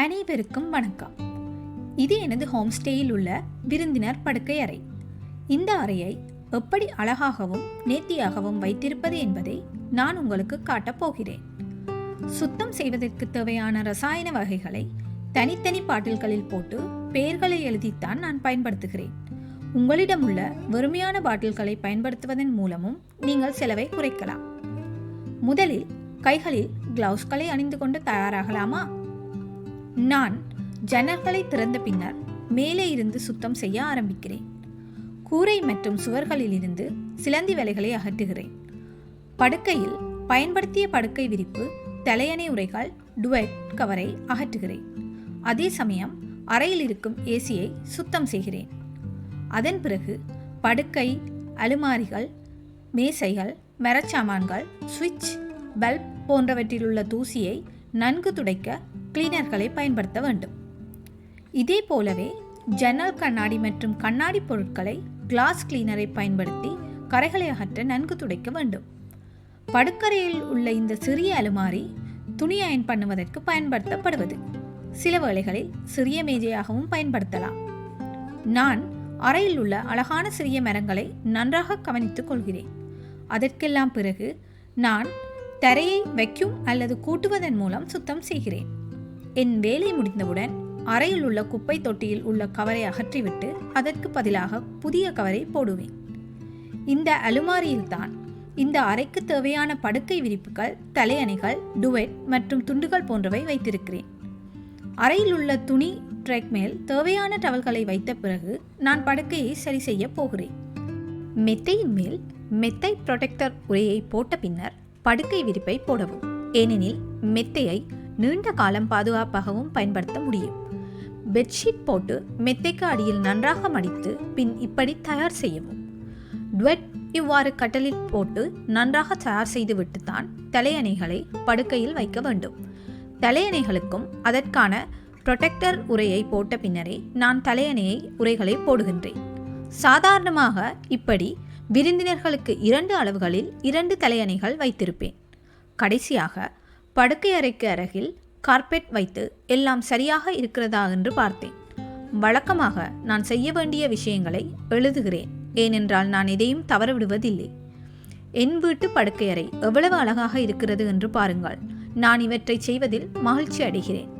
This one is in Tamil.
அனைவருக்கும் வணக்கம். இது எனது ஹோம்ஸ்டேயில் உள்ள விருந்தினர் படுக்கை அறை. இந்த அறையை எப்படி அழகாகவும் நேர்த்தியாகவும் வைத்திருப்பது என்பதை நான் உங்களுக்கு காட்டப் போகிறேன். சுத்தம் செய்வதற்கு தேவையான ரசாயன வகைகளை தனித்தனி பாட்டில்களில் போட்டு பெயர்களை எழுதித்தான் நான் பயன்படுத்துகிறேன். உங்களிடம் உள்ள வெறுமையான பாட்டில்களை பயன்படுத்துவதன் மூலமும் நீங்கள் செலவை குறைக்கலாம். முதலில் கைகளில் கிளவுஸ்களை அணிந்து கொண்டு தயாராகலாமா? நான் ஜன்னல்களை திறந்த பின்னர் மேலே இருந்து சுத்தம் செய்ய ஆரம்பிக்கிறேன். கூரை மற்றும் சுவர்களில் இருந்து சிலந்தி வலைகளை அகற்றுகிறேன். படுக்கையில் பயன்படுத்திய படுக்கை விரிப்பு, தலையணை உரைகள், டுவெட் கவரை அகற்றுகிறேன். அதே சமயம் அறையில் இருக்கும் ஏசியை சுத்தம் செய்கிறேன். அதன் பிறகு படுக்கை, அலுமாரிகள், மேசைகள், மரச்சாமான்கள், சுவிட்ச், பல்ப் போன்றவற்றிலுள்ள தூசியை நன்கு துடைக்க கிளீனர்களை பயன்படுத்த வேண்டும். இதே போலவே ஜன்னல் கண்ணாடி மற்றும் கண்ணாடி பொருட்களை கிளாஸ் கிளீனரை பயன்படுத்தி கரைகளை அகற்ற நன்கு துடைக்க வேண்டும். படுக்கறையில் உள்ள இந்த சிறிய அலுமாரி துணி அயன் பண்ணுவதற்கு பயன்படுத்தப்படுவது. சில வேளைகளில் சிறிய மேஜையாகவும் பயன்படுத்தலாம். நான் அறையில் உள்ள அழகான சிறிய மரங்களை நன்றாக கவனித்துக் கொள்கிறேன். அதற்கெல்லாம் பிறகு நான் தரையை வைக்கும் அல்லது கூட்டுவதன் மூலம் சுத்தம் செய்கிறேன். என் வேலை முடிந்தவுடன் அறையில் உள்ள குப்பை தொட்டியில் உள்ள கவரை அகற்றிவிட்டு அதற்கு பதிலாக புதிய கவரை போடுவேன். இந்த அலுமாரியில்தான் இந்த அறைக்கு தேவையான படுக்கை விரிப்புகள், தலையணைகள், டுவெட் மற்றும் துண்டுகள் போன்றவை வைத்திருக்கிறேன். அறையில் உள்ள துணி ட்ரேக் மேல் தேவையான டவல்களை வைத்த பிறகு நான் படுக்கையை சரி செய்ய போகிறேன். மெத்தையின் மேல் மெத்தை ப்ரொடெக்டர் உரையை போட்ட பின்னர் படுக்கை விரிப்பை போடவும். ஏனெனில் மெத்தையை நீண்ட காலம் பாதுகாப்பாகவும் பயன்படுத்த முடியும். பெட்ஷீட் போட்டு மெத்தைக்கு அடியில் நன்றாக மடித்து பின் இப்படி தயார் செய்யவும். டுவெட் இவ்வாறு கட்டலில் போட்டு நன்றாக தயார் செய்து விட்டுத்தான் தலையணைகளை படுக்கையில் வைக்க வேண்டும். தலையணைகளுக்கும் அதற்கான ப்ரொடெக்டர் உரையை போட்ட பின்னரே நான் தலையணையை உரைகளை போடுகின்றேன். சாதாரணமாக இப்படி விருந்தினர்களுக்கு 2 அளவுகளில் 2 தலையணைகள் வைத்திருப்பேன். கடைசியாக படுக்கை அறைக்கு அருகில் கார்பெட் வைத்து எல்லாம் சரியாக இருக்கிறதா என்று பார்த்தேன். வழக்கமாக நான் செய்ய வேண்டிய விஷயங்களை எழுதுகிறேன். ஏனென்றால் நான் எதையும் தவற விடுவதில்லை. என் வீட்டு படுக்கை அறை எவ்வளவு அழகாக இருக்கிறது என்று பாருங்கள். நான் இவற்றை செய்வதில் மகிழ்ச்சி அடைகிறேன்.